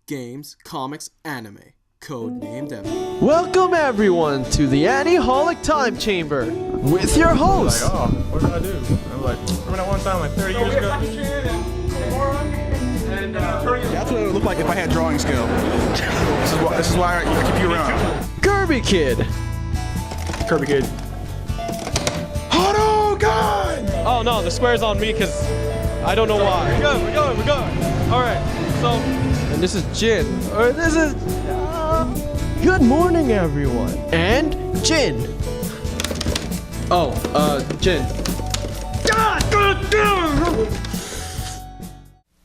games, comics, anime. Codenamed M. Welcome everyone to the Ani-Holic Time Chamber with your host. Like, oh, what did I do? I'm like, remember that one time like 30 years ago? That's what it would look like if I had drawing skill. This is why I keep you around. Kirby Kid. Kirby Kid. Hadouken! Oh no, the square's on me because I don't know why. We're going. Alright, so, and this is Jin. Or this is, good morning everyone. And Jin. Jin.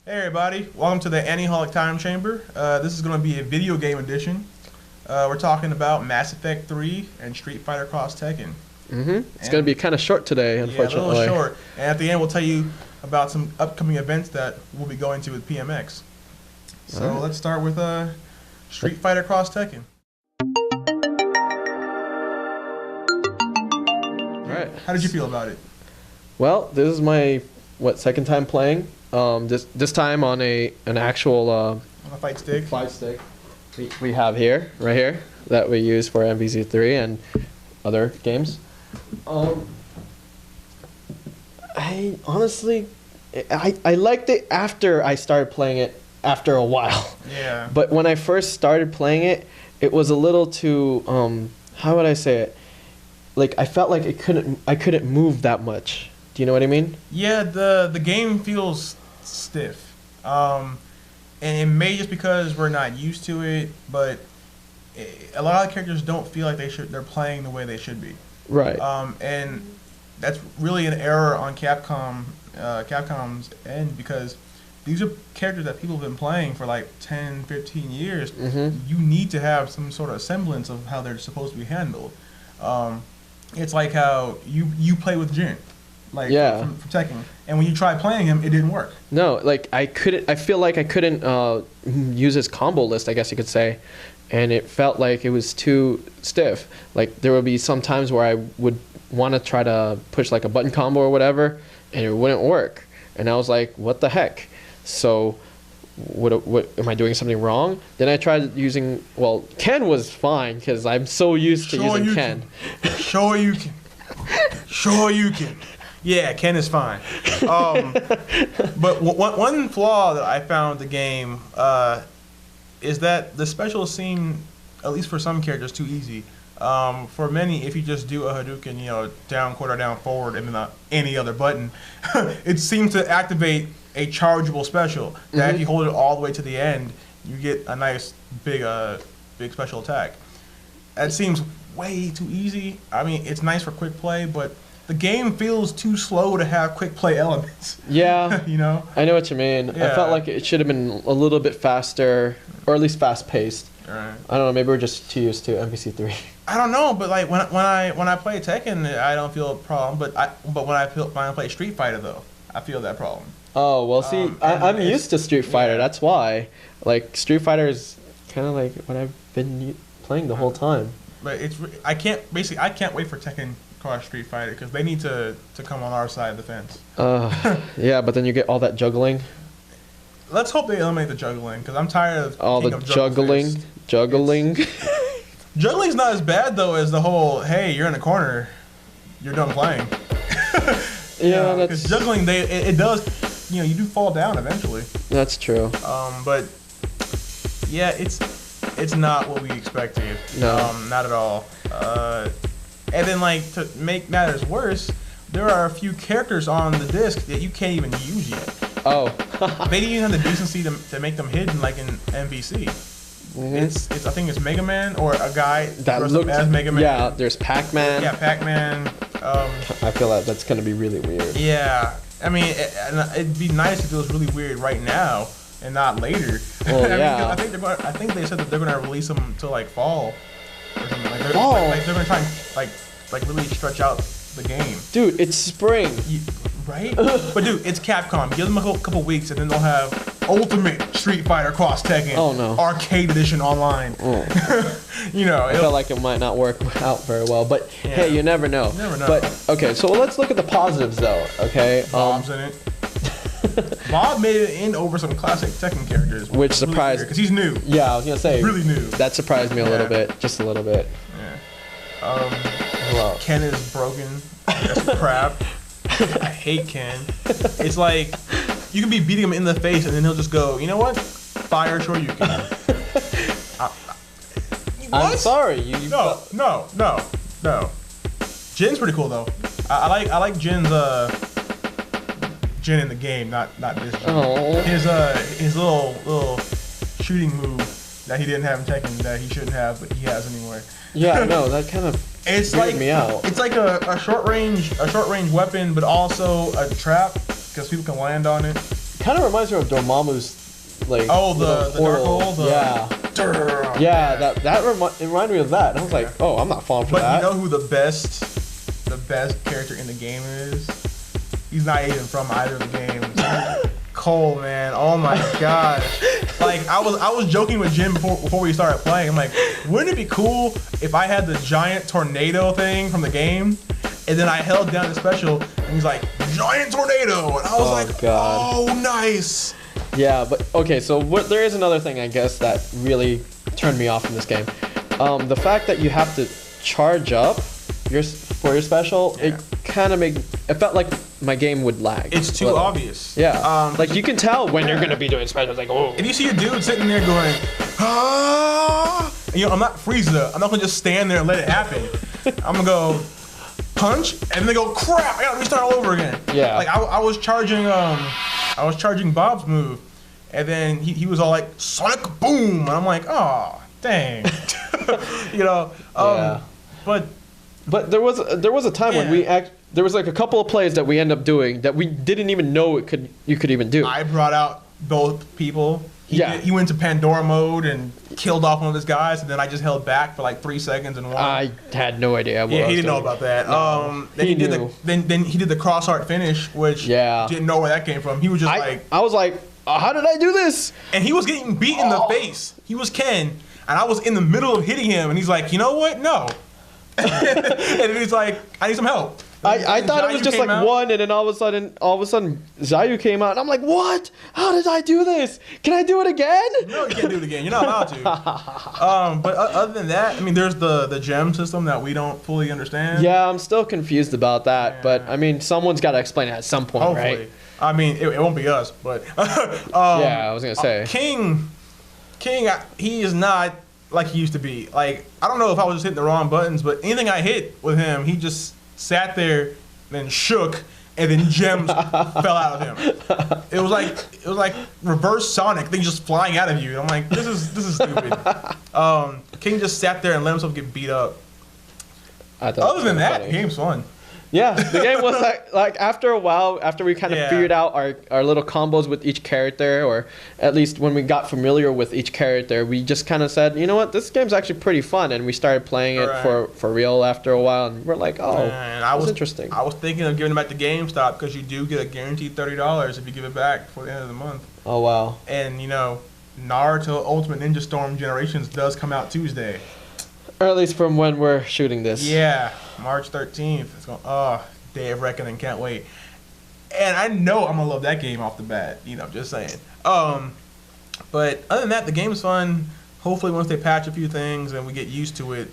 Hey everybody, welcome to the Ani-Holic Time Chamber. This is going to be a video game edition. We're talking about Mass Effect 3 and Street Fighter X Tekken. It's going to be kind of short today, unfortunately. Yeah, a little short. And at the end, we'll tell you about some upcoming events that we'll be going to with PMX. So let's start with Street Fighter X Tekken. Alright. How did you feel about it? Well, this is my, second time playing. This time on an actual On a fight stick? fight stick we have right here, that we use for MVC3 and other games. I honestly, I liked it after I started playing it after a while. Yeah. But when I first started playing it, it was a little too, how would I say it? Like, I felt like I couldn't move that much. Do you know what I mean? Yeah, the game feels stiff. And it may just because we're not used to it, but a lot of characters don't feel like they're playing the way they should be. Right. And that's really an error on Capcom's end, because these are characters that people have been playing for like 10, 15 years. You need to have some sort of semblance of how they're supposed to be handled. It's like how you play with Jin, like from Tekken, and when you tried playing him, it didn't work. No, like I feel like I couldn't use his combo list, I guess you could say, and it felt like it was too stiff. Like there would be some times where I would want to try to push like a button combo or whatever, and it wouldn't work, and I was like, what the heck? So what am I doing something wrong? Then I tried using, Ken was fine because I'm so used to using Ken. Sure you can. Yeah, Ken is fine. But one flaw that I found with the game is that the specials seem, at least for some characters, too easy. For many, if you just do a Hadouken, down, quarter, down, forward, and then any other button, it seems to activate a chargeable special. That if you hold it all the way to the end, you get a nice big special attack. That seems way too easy. I mean, it's nice for quick play, but the game feels too slow to have quick play elements. Yeah. I know what you mean. Yeah. I felt like it should have been a little bit faster, or at least fast paced. Right. I don't know, maybe we're just too used to MVC3. I don't know, but like when I play Tekken, I don't feel a problem. But when I play Street Fighter though, I feel that problem. Oh well, see, I'm used to Street Fighter. That's why. Like Street Fighter is kind of like what I've been playing the whole time. But I can't wait for Tekken Cross Street Fighter, because they need to come on our side of the fence. Yeah, but then you get all that juggling. Let's hope they eliminate the juggling, because I'm tired of all the juggling. Juggling's not as bad though as the whole, hey, you're in a corner, you're done playing. Yeah, that's because juggling, it does, you do fall down eventually. That's true. But yeah, it's not what we expected. No, not at all. And then, like, to make matters worse, there are a few characters on the disc that you can't even use yet. Oh. They didn't even have the decency to make them hidden like in MVC. I think it's Mega Man, or a guy that looks as Mega Man. Yeah, there's Pac-Man. Yeah, Pac-Man. I feel like that's gonna be really weird. Yeah, I mean, it'd be nice if it was really weird right now and not later. Well, yeah. I think they said that they're gonna release them until like fall or something. Like they're gonna try and like really stretch out the game. Dude, it's spring. Right? But dude, it's Capcom. Give them a couple weeks, and then they'll have Ultimate Street Fighter X Tekken. Oh no. Arcade Edition online. Oh. I felt like it might not work out very well, but hey, you never know. You never know. But okay, so let's look at the positives though. Okay. Bombs in it. Bob made it in over some classic Tekken characters, Which surprised because he's new. Yeah, I was gonna say Really new. That surprised me a little bit, just a little bit. Yeah. Ken is broken. That's crap. I hate Ken. It's like you can be beating him in the face, and then he'll just go, you know what? Fire Shoryuken. I'm sorry. No. Jin's pretty cool though. I like Jin's Jin in the game, not this Jin. Oh. His little shooting move that he didn't have in Tekken that he shouldn't have, but he has anyway. Yeah, no, that kind of weirded me out. It's like a short range weapon, but also a trap because people can land on it. Kind of reminds me of Dormammu's like the dark hole. It reminded me of that. And I was like, oh, I'm not falling for that. But you know who the best character in the game is? He's not even from either of the games. Cole, man, oh my gosh! Like I was joking with Jim before we started playing. I'm like, wouldn't it be cool if I had the giant tornado thing from the game, and then I held down the special, and he's like, giant tornado, and I was God. Oh, nice. Yeah, but okay, so there is another thing I guess that really turned me off in this game. The fact that you have to charge up for your special, it kind of it felt like my game would lag. It's too obvious. Yeah, like you can tell when you're gonna be doing specials. Like, oh. If you see a dude sitting there going, ah, and, I'm not Frieza. I'm not gonna just stand there and let it happen. I'm gonna go punch, and then go crap. I gotta restart all over again. Yeah. Like I was charging Bob's move, and then he was all like Sonic Boom, and I'm like, oh dang, Yeah. But there was a time when there was like a couple of plays that we ended up doing that we didn't even know you could even do. I brought out both people. He went to Pandora mode and killed off one of his guys, and then I just held back for like 3 seconds and won. I had no idea. He didn't know about that. No, then he did the cross art finish, which didn't know where that came from. He was just I was like, how did I do this? And he was getting beat in the face. He was Ken, and I was in the middle of hitting him, and he's like, you know what? No. And then he's like, I need some help. I thought it was just like one, and then all of a sudden, Zayu came out, and I'm like, what? How did I do this? Can I do it again? No, you can't do it again. You're not allowed to. But other than that, I mean, there's the gem system that we don't fully understand. Yeah, I'm still confused about that, but I mean, someone's got to explain it at some point, hopefully. Right? I mean, it won't be us, but yeah, I was gonna say King, he is not like he used to be. Like, I don't know if I was just hitting the wrong buttons, but anything I hit with him, he just sat there, then shook, and then gems fell out of him. It was like reverse Sonic, things just flying out of you. I'm like, this is stupid. King just sat there and let himself get beat up. Other than that, the game's fun. Yeah, the game was like after a while, after we kind of figured out our little combos with each character, or at least when we got familiar with each character, we just kind of said, you know what, this game's actually pretty fun, and we started playing it for real after a while, and we're like, oh, that's interesting. I was thinking of giving it back to GameStop because you do get a guaranteed $30 if you give it back before the end of the month. Oh wow! And Naruto Ultimate Ninja Storm Generations does come out Tuesday. Or at least from when we're shooting this. Yeah, March 13th. It's going, Day of Reckoning, can't wait. And I know I'm going to love that game off the bat, just saying. But other than that, the game's fun. Hopefully once they patch a few things and we get used to it,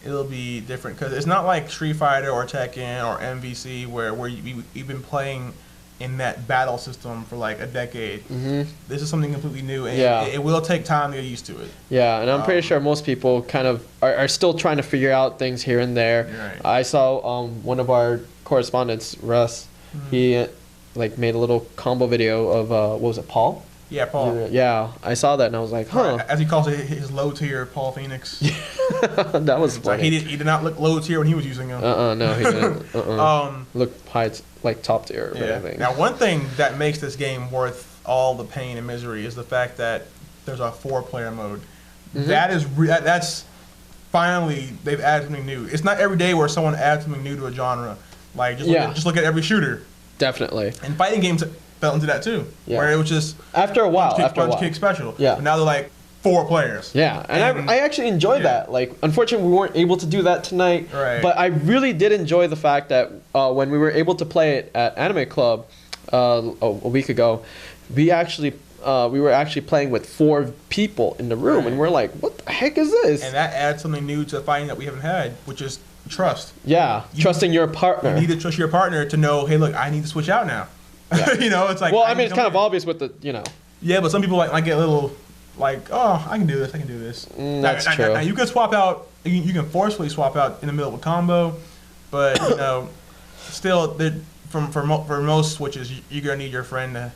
it'll be different. Because it's not like Street Fighter or Tekken or MVC where we've been playing in that battle system for like a decade. Mm-hmm. This is something completely new, and it will take time to get used to it. Yeah, and I'm pretty sure most people kind of are still trying to figure out things here and there. Right. I saw one of our correspondents, Russ, he made a little combo video of what was it, Paul? Yeah, Paul. Yeah, I saw that and I was like, huh. As he calls it, his low tier Paul Phoenix. That was funny. He did not look low tier when he was using him. No, he didn't. Looked high, like top tier. Yeah. But now, one thing that makes this game worth all the pain and misery is the fact that there's a 4-player mode. Mm-hmm. That's finally they've added something new. It's not every day where someone adds something new to a genre. Like just look at every shooter. Definitely. And fighting games fell into that too, where it was just after a while, punch kick special. Yeah. But now they're like 4 players. Yeah, and I actually enjoyed that. Like, unfortunately, we weren't able to do that tonight. Right. But I really did enjoy the fact that when we were able to play it at Anime Club, a week ago, we were actually playing with 4 people in the room, and we're like, what the heck is this? And that adds something new to fighting that we haven't had, which is trust. Yeah, trusting your partner. You need to trust your partner to know, hey, look, I need to switch out now. Yeah. You know, it's like. Well, I mean, it's kind of obvious with the, Yeah, but some people like get a little, like, oh, I can do this, I can do this. That's true. Now, you can swap out, you can forcefully swap out in the middle of a combo, but still, for most switches, you're gonna need your friend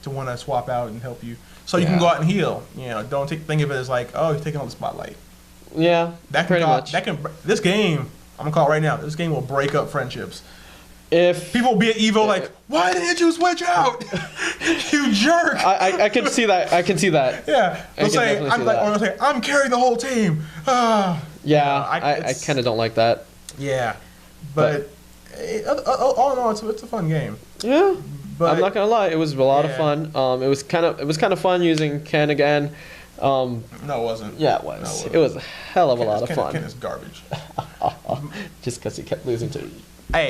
to want to swap out and help you, so you can go out and heal. Don't think of it as like, oh, you're taking on the spotlight. Yeah, pretty much. This game, I'm gonna call it right now. This game will break up friendships. If people be at Evo like, why didn't you switch out? You jerk. I can see that. I can see that. Yeah. They'll say, I'm carrying the whole team. Yeah, I kind of don't like that. Yeah, but all in all, it's a fun game. Yeah, but I'm not gonna lie, it was a lot of fun. It was kind of fun using Ken again. No, it wasn't. Yeah, it was. It was a hell of a lot of fun. Ken is garbage. Just because he kept losing to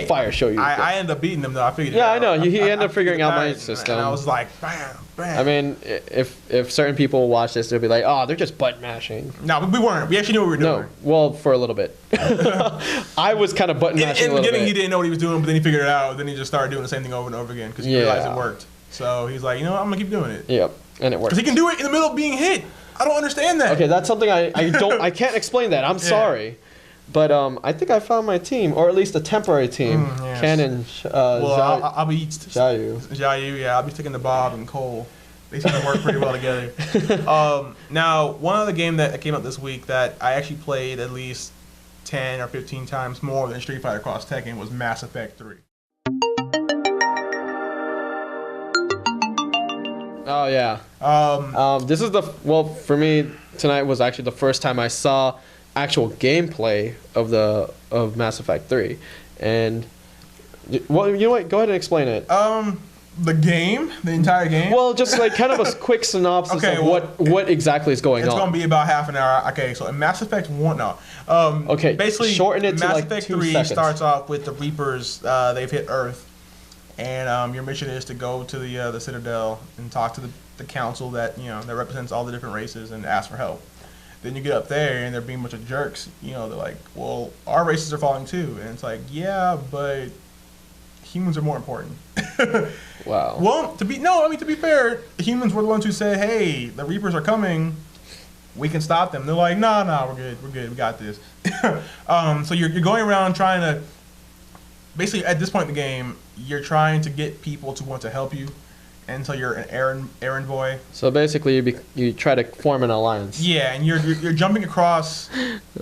Fire show you. I ended up beating him though. I figured. Yeah, I know. He ended up figuring out my system. And I was like, bam, bam. I mean, if certain people watch this, they'll be like, oh, they're just button mashing. No, we weren't. We actually knew what we were doing. No, well, for a little bit. I was kind of button mashing in a the little beginning, bit. he didn't know what he was doing, but then he figured it out. Then he just started doing the same thing over and over again because he realized it worked. So he's like, I'm gonna keep doing it. Yep, and it worked. Because he can do it in the middle of being hit. I don't understand that. Okay, that's something I can't explain that. I'm sorry. But I think I found my team, or at least a temporary team. Yes. Ken and I'll be Xiaoyu. Yeah, I'll be sticking to Bob and Cole. They seem to work pretty well together. Now, one other game that came out this week that I actually played at least 10 or 15 times more than Street Fighter X Tekken was Mass Effect 3. Oh yeah. This is for me tonight was actually the first time I saw actual gameplay of Mass Effect 3, and well, you know what? Go ahead and explain it. The entire game. Well, just like kind of a quick synopsis of what exactly is going on. It's gonna be about half an hour. Okay, so in Mass Effect 1, no. Okay, basically, shorten it to Mass like Effect 2 3 seconds. starts off with the Reapers. They've hit Earth, and your mission is to go to the Citadel and talk to the council that that represents all the different races and ask for help. Then you get up there and they're being a bunch of jerks. They're like, well, our races are falling too. And it's like, yeah, but humans are more important. Wow. Well, to be fair, humans were the ones who said, hey, the Reapers are coming. We can stop them. They're like, nah, we're good. We got this. So you're going around trying to, basically at this point in the game, you're trying to get people to want to help you. And so you're an errand boy. So basically, you try to form an alliance. Yeah, and you're jumping across.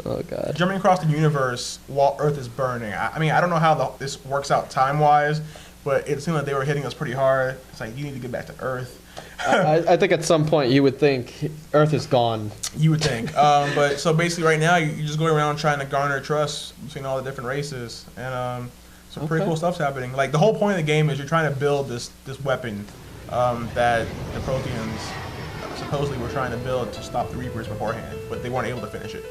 Oh god. Jumping across the universe while Earth is burning. I mean, I don't know how this works out time-wise, but it seemed like they were hitting us pretty hard. It's like, you need to get back to Earth. I think at some point you would think Earth is gone. You would think. But so basically, right now you're just going around trying to garner trust between all the different races, and some pretty cool stuff's happening. Like the whole point of the game is you're trying to build this weapon. That the Protheans supposedly were trying to build to stop the Reapers beforehand, but they weren't able to finish it.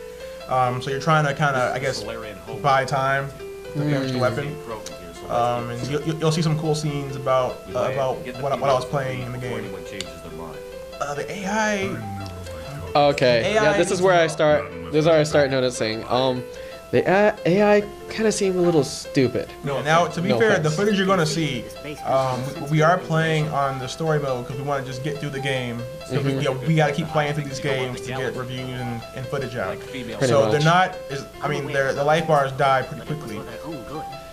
So you're trying to kind of, I guess, buy time to finish the weapon. And you'll see some cool scenes about what I was playing in the game. The AI. Okay. Yeah, this is where I start. This is where I start noticing. The AI kind of seemed a little stupid. No, now to be fair, the footage you're gonna see, we are playing on the story mode because we want to just get through the game. So we got to keep playing through these games to get reviews and footage out. So they're not. The life bars die pretty quickly.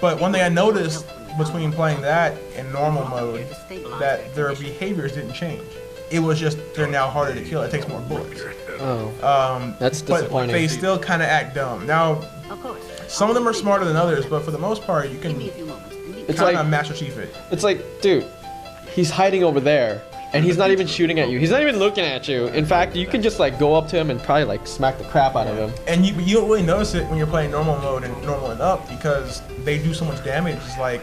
But one thing I noticed between playing that and normal mode, that their behaviors didn't change. It was just they're now harder to kill. It takes more bullets. Oh. That's disappointing. But they still kind of act dumb. Now, some of them are smarter than others, but for the most part, you can kind of Master Chief it. It's like, dude, he's hiding over there, and he's not even shooting at you. He's not even looking at you. In fact, you can just like go up to him and probably like smack the crap out of him. And you don't really notice it when you're playing normal mode and normal and up because they do so much damage. It's like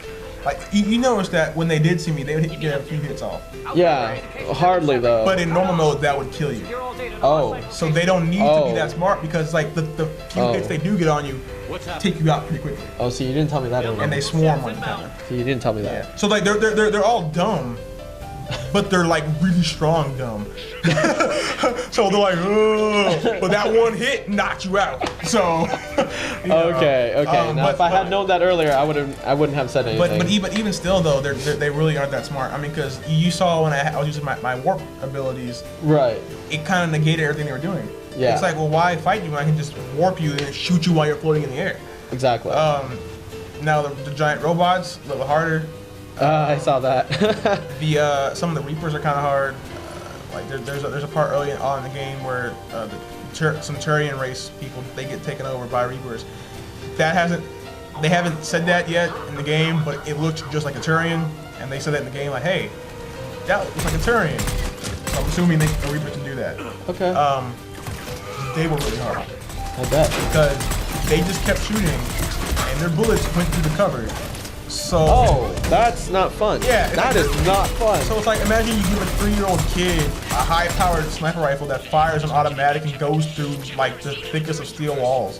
you notice that when they did see me, they would get a few hits off. Yeah, hardly though. But in normal mode, that would kill you. Oh. So they don't need to be that smart because like the few hits they do get on you take you out pretty quickly. Oh, so you didn't tell me that earlier. And they swarm on you, kind of. So you didn't tell me that. Yeah. So like they're all dumb, but they're like really strong dumb. So they're like, ugh, but that one hit knocked you out. So. You know, Okay. Now, if I had known that earlier, I wouldn't have said anything. But even still though, they really aren't that smart. I mean, because you saw when I was using my warp abilities. Right. It kind of negated everything they were doing. Yeah. It's like, well, why fight you when I can just warp you and shoot you while you're floating in the air? Exactly. Now the giant robots a little harder. I saw that. Some of the Reapers are kind of hard. Like there's a part early on in the game where some Turian race people, they get taken over by Reapers. They haven't said that yet in the game, but it looks just like a Turian, and they said that in the game like, hey, that looks like a Turian. So I'm assuming the Reapers can do that. Okay. They were really hard. I bet. Because they just kept shooting, and their bullets went through the cover. So. Oh, that's not fun. Yeah. That is not fun. So it's like, imagine you give a 3-year-old kid a high-powered sniper rifle that fires an automatic and goes through like the thickest of steel walls.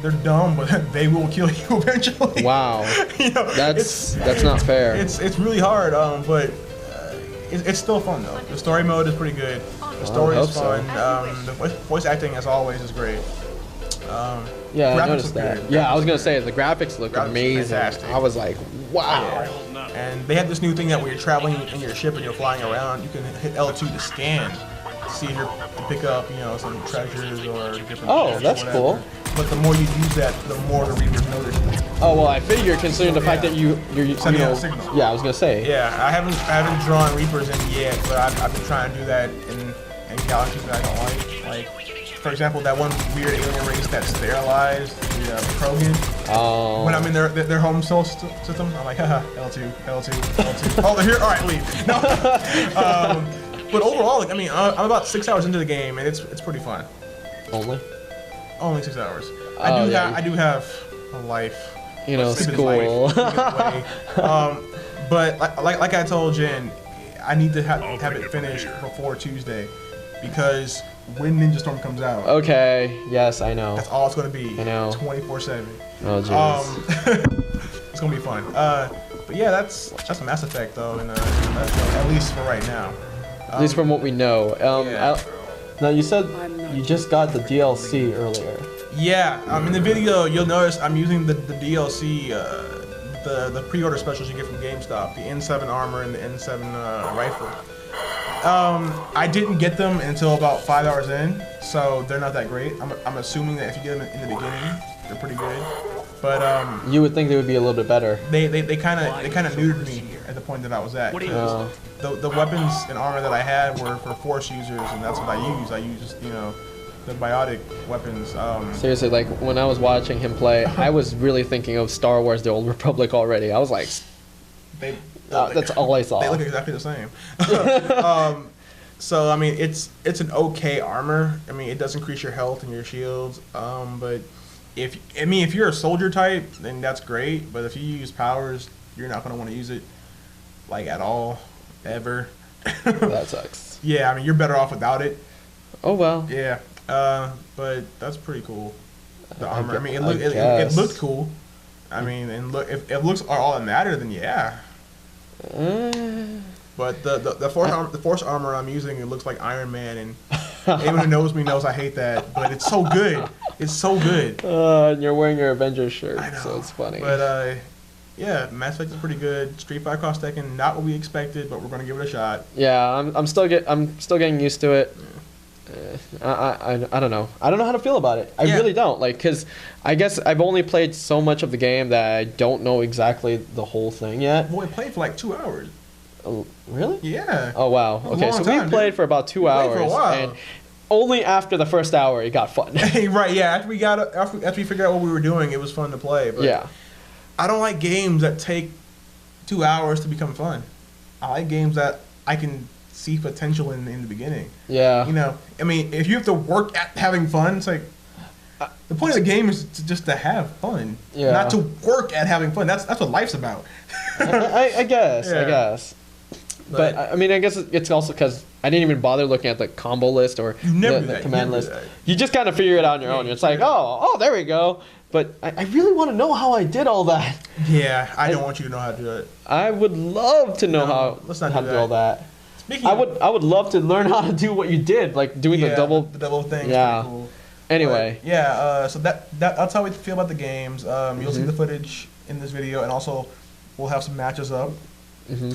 They're dumb, but they will kill you eventually. Wow. You know, that's not fair. It's really hard, but it's still fun though. The story mode is pretty good. The story is fun. The voice acting, as always, is great. Yeah, I noticed that. Good. Yeah, I was gonna say the graphics look amazing. Fantastic. I was like, wow. Yeah. And they have this new thing that when you're traveling in your ship and you're flying around, you can hit L2 to scan, to see if to pick up, some treasures or different. Oh, that's cool. But the more you use that, the more the Reapers notice you. Oh well, I figure considering the fact that you're sending out a signal. Yeah, I was gonna say. Yeah, I haven't drawn Reapers in yet, but I've been trying to do that in galaxies that I don't like. Like, for example, that one weird alien race that sterilized the Krogan. Oh. When I'm in their home soul system, I'm like, haha, L2, L2, L2. Oh, they're here. All right, leave. No. But overall, like, I mean, I'm about 6 hours into the game, and it's pretty fun. Only 6 hours. I do have a life. School. But like I told Jen, I need to have it finished before Tuesday, because when Ninja Storm comes out. Okay. Yes, I know. That's all it's gonna be. I know. 24/7. Oh jeez. It's gonna be fun. But yeah, that's Mass Effect though, at least for right now. At least from what we know. Yeah. Now you said you just got the DLC earlier. Yeah. In the video you'll notice I'm using the DLC, the pre-order specials you get from GameStop, the N7 armor and the N7 rifle. I didn't get them until about 5 hours in, so they're not that great. I'm assuming that if you get them in the beginning, they're pretty good. But you would think they would be a little bit better. They kind of neutered me at the point that I was at. The weapons and armor that I had were for Force users, and that's what I use. I use the biotic weapons. Seriously, like when I was watching him play, I was really thinking of Star Wars: The Old Republic already. I was like, that's all I saw. They look exactly the same. So I mean, it's an okay armor. I mean, it does increase your health and your shields. But if you're a soldier type, then that's great. But if you use powers, you're not gonna want to use it like at all, ever. That sucks. Yeah, I mean, you're better off without it. Oh well. Yeah. But that's pretty cool. The armor. I mean, it looked cool. I mean, and look, if looks are all that matter, then yeah. But the force armor I'm using, it looks like Iron Man, and anyone who knows me knows I hate that. But it's so good. It's so good. And you're wearing your Avengers shirt, I know, so it's funny. But yeah, Mass Effect is pretty good. Street Fighter X Tekken, not what we expected, but we're gonna give it a shot. Yeah, I'm still getting used to it. I don't know. I don't know how to feel about it. I really don't. Like, cause I guess I've only played so much of the game that I don't know exactly the whole thing yet. Well, we played for like 2 hours. Oh, really? Yeah. Oh wow. Okay, so we played for about 2 hours, for a while. and only after the first hour it got fun. Right. Yeah. After we figured out what we were doing, it was fun to play. But yeah. I don't like games that take 2 hours to become fun. I like games that I can see potential in the beginning. Yeah. I mean, if you have to work at having fun, it's like the point of the game is just to have fun, not to work at having fun. That's what life's about. I guess. Yeah. I guess. But I mean, I guess it's also because I didn't even bother looking at the combo list or the command list. You just kind of figure it out on your own. It's like, oh, there we go. But I really want to know how I did all that. Yeah, I don't want you to know how to do it. I would love to know how to do all that. I would love to learn how to do what you did, like doing the double thing. Yeah. Cool. Anyway. But yeah. So that's how we feel about the games. You'll see the footage in this video, and also we'll have some matches up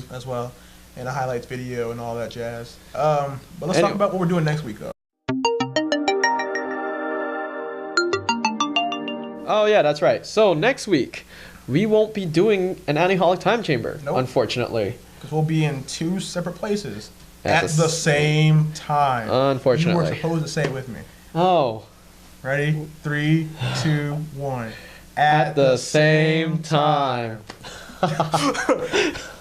as well, and a highlights video and all that jazz. But let's talk about what we're doing next week, though. Oh yeah, that's right. So next week, we won't be doing an Ani-Holic Time Chamber, unfortunately. Because we'll be in 2 separate places at the same time. Unfortunately. You were supposed to say it with me. Oh. Ready? 3, 2, 1. At the same time.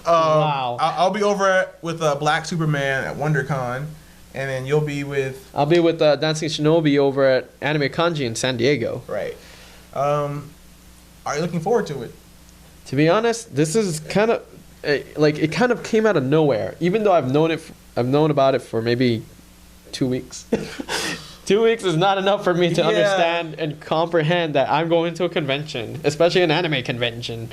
Wow. I'll be over with Black Superman at WonderCon, and then you'll be with... I'll be with Dancing Shinobi over at Anime Kanji in San Diego. Right. Are you looking forward to it? To be honest, this is kind of like it kind of came out of nowhere. Even though I've known about it for maybe 2 weeks. 2 weeks is not enough for me to understand and comprehend that I'm going to a convention, especially an anime convention.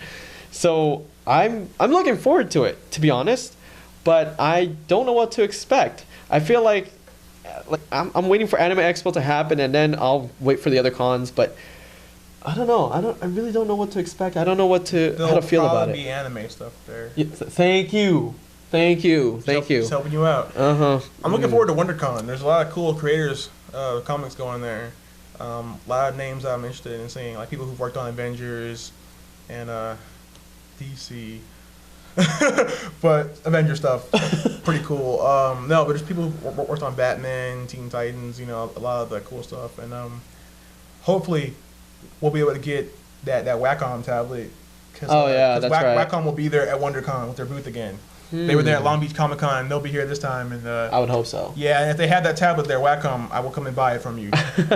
So I'm looking forward to it, to be honest, but I don't know what to expect. I feel like I'm waiting for Anime Expo to happen, and then I'll wait for the other cons, but I don't know. I really don't know what to expect. I don't know how to feel about it. There'll probably be anime stuff there. Yeah, thank you. Just helping you out. I'm looking forward to WonderCon. There's a lot of cool creators, comics going there. A lot of names I'm interested in seeing, like people who've worked on Avengers and DC. But Avenger stuff, pretty cool. No, but there's people who worked on Batman, Teen Titans, a lot of the cool stuff. And hopefully we'll be able to get that Wacom tablet. That's right. Wacom will be there at WonderCon with their booth again. They were there at Long Beach Comic Con, and they'll be here this time. And I would hope so. Yeah, and if they have that tablet there, Wacom, I will come and buy it from you.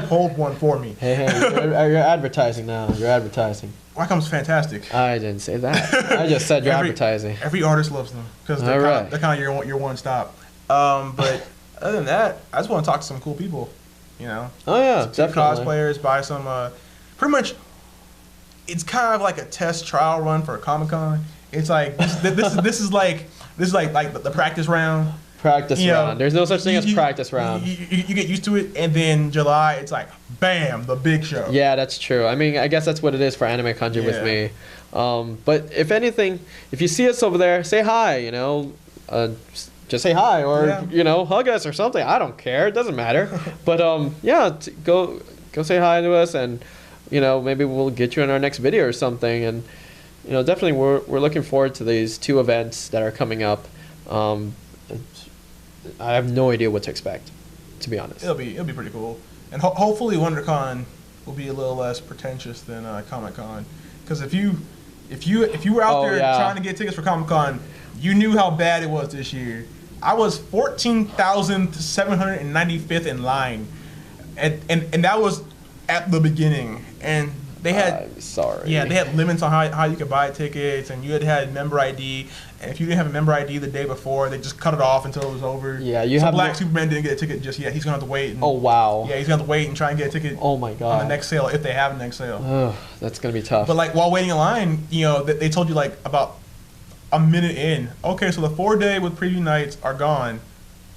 Hold one for me. Hey, you're advertising now. You're advertising. Wacom's fantastic. I didn't say that. I just said you're advertising. Every artist loves them because they're kind of your one stop. But other than that, I just want to talk to some cool people. Oh yeah, definitely. Cosplayers, buy some. Pretty much, it's kind of like a test trial run for a Comic-Con. It's like this is like the practice round. Practice round. There's no such thing as practice round. You get used to it, and then July, it's like bam, the big show. Yeah, that's true. I mean, I guess that's what it is for Anime Kanji with me. But if anything, if you see us over there, say hi. Just say hi or hug us or something. I don't care. It doesn't matter. But go say hi to us, and maybe we'll get you in our next video or something. And definitely we're looking forward to these 2 events that are coming up. I have no idea what to expect, to be honest. It'll be pretty cool, and hopefully WonderCon will be a little less pretentious than Comic-Con. Because if you were out there trying to get tickets for Comic-Con, you knew how bad it was this year. I was 14,795th in line, and that was at the beginning. And they had they had limits on how you could buy tickets, and you had member ID. And if you didn't have a member ID the day before, they just cut it off until it was over. Yeah, Black Superman didn't get a ticket just yet. He's gonna have to wait. Oh wow. Yeah, he's gonna have to wait and try and get a ticket. Oh my god. On the next sale, if they have a next sale. Oh, that's gonna be tough. But while waiting in line, they told you about a minute in. Okay, so the 4-day with preview nights are gone.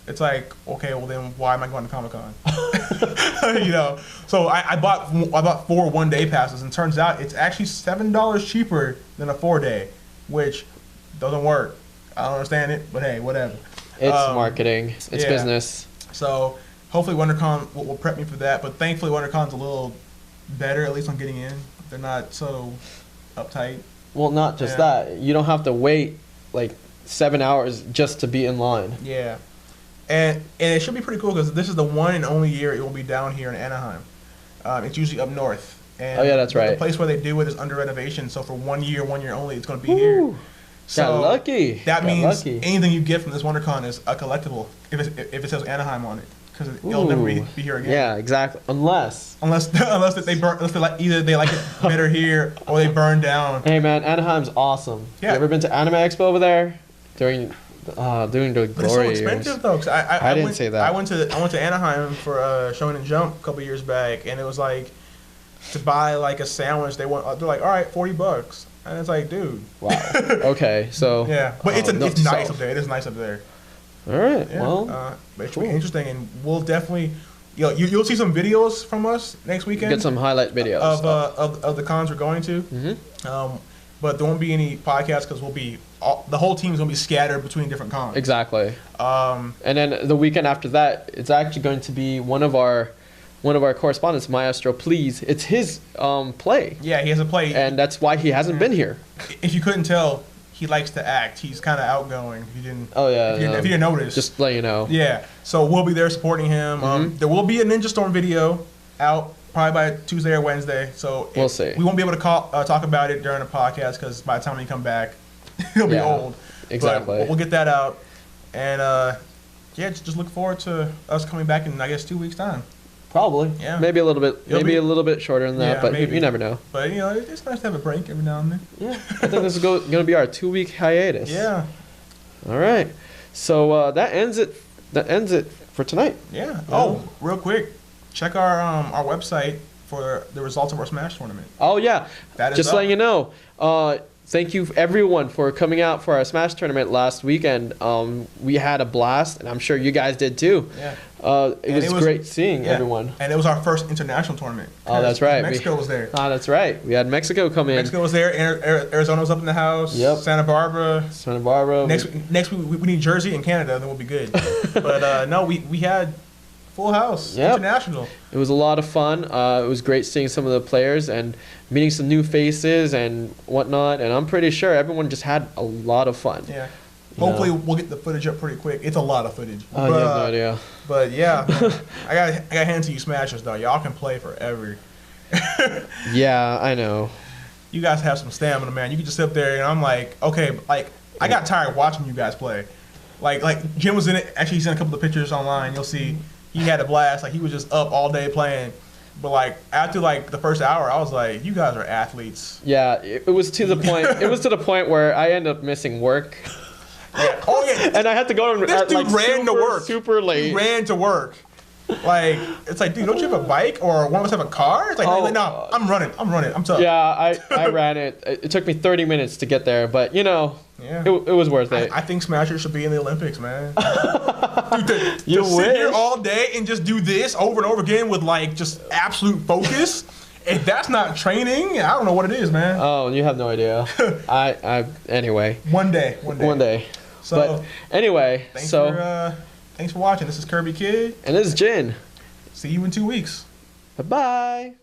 It's like, okay, well then why am I going to Comic-Con? So I bought 4 1-day passes, and turns out it's actually $7 cheaper than a 4-day, which doesn't work. I don't understand it, but hey, whatever. It's marketing. It's business. So hopefully WonderCon will prep me for that, but thankfully WonderCon's a little better, at least on getting in. They're not so uptight. Well, not just that. You don't have to wait 7 hours just to be in line. Yeah. And it should be pretty cool because this is the one and only year it will be down here in Anaheim. It's usually up north. And that's right. The place where they do it is under renovation, so for 1 year only, it's going to be here. So got lucky. That means anything you get from this WonderCon is a collectible if it says Anaheim on it, because it'll never be here again. Yeah, exactly. Unless they burn, either they like it better here or they burn down. Hey man, Anaheim's awesome. Yeah. You ever been to Anime Expo over there during Doing the But it's so glory expensive years. though. 'Cause I didn't went, say that. I went to Anaheim for Showing and Jump a couple years back, and it was like to buy like a sandwich. They're like, all right, $40, and it's like, dude. Wow. Okay, so Yeah, but it's note it's to nice self. up there. It is nice up there. All right. Yeah. Well, But it's really interesting, and we'll definitely, you'll see some videos from us next weekend. get some highlight videos of the cons we're going to. Mm-hmm. But there won't be any podcasts because the whole team's gonna be scattered between different cons. Exactly. Um, And then the weekend after that, it's actually going to be one of our correspondents, Maestro. Please, it's his play, yeah, he has a play. and that's why he hasn't been here. If you couldn't tell, he likes to act. He's kind of outgoing. If you didn't. Oh yeah. If you didn't notice. Just to let you know. Yeah. So we'll be there supporting him. There will be a Ninja Storm video out probably by Tuesday or Wednesday. So We'll see. We won't be able to talk about it during the podcast because by the time we come back, he'll be Yeah, old. exactly. But we'll get that out, and yeah, just look forward to us coming back in I guess 2 weeks time. Probably. Yeah. Maybe a little bit. It'll Maybe be- a little bit shorter than that, Yeah, but maybe. you never know. But it's nice to have a break every now and then. Yeah. I think this is going to be our 2-week hiatus. Yeah. All right. So that ends it. That ends it for tonight. Yeah. Oh, real quick, check our website for the results of our Smash tournament. Oh yeah. That is Just up. letting you know. Thank you everyone for coming out for our Smash tournament last weekend. We had a blast, and I'm sure you guys did too. Yeah. It was great seeing yeah. everyone. And it was our first international tournament. Oh, that's right. Mexico was there. That's right. We had Mexico come in. Mexico was there. Arizona was up in the house. Yep. Santa Barbara. Santa Barbara. Next week we need Jersey and Canada, then we'll be good. But no, we had full house. Yep. International. It was a lot of fun. It was great seeing some of the players and meeting some new faces and whatnot. And I'm pretty sure everyone just had a lot of fun. Yeah. You know? Hopefully we'll get the footage up pretty quick. It's a lot of footage. Oh, you have no idea. But yeah, I got hand to you Smashers though. Y'all can play forever. Yeah, I know. You guys have some stamina, man. You can just sit up there and I'm like, okay, like I got tired watching you guys play. Like Jim was in it. Actually, he's in a couple of pictures online. You'll see he had a blast. Like he was just up all day playing. But like after like the first hour, I was like, you guys are athletes. Yeah, it was to the point. It was to the point where I ended up missing work. Yeah. Oh yeah. And I had to go This at dude like ran to work. super late. He ran to work. Like it's like, dude, don't you have a bike or one of us have a car? It's like, Oh, no, I'm running. I'm tough. Yeah, I ran it. It took me 30 minutes to get there, but Yeah. it was worth it. I think Smashers should be in the Olympics, man. Dude, You to sit here wish. all day and just do this over and over again with like just absolute focus. If that's not training, I don't know what it is, man. Oh, you have no idea. Anyway. One day. One day. So But anyway, thanks for watching. This is Kirby Kid. and this is Jin. See you in 2 weeks. Bye-bye.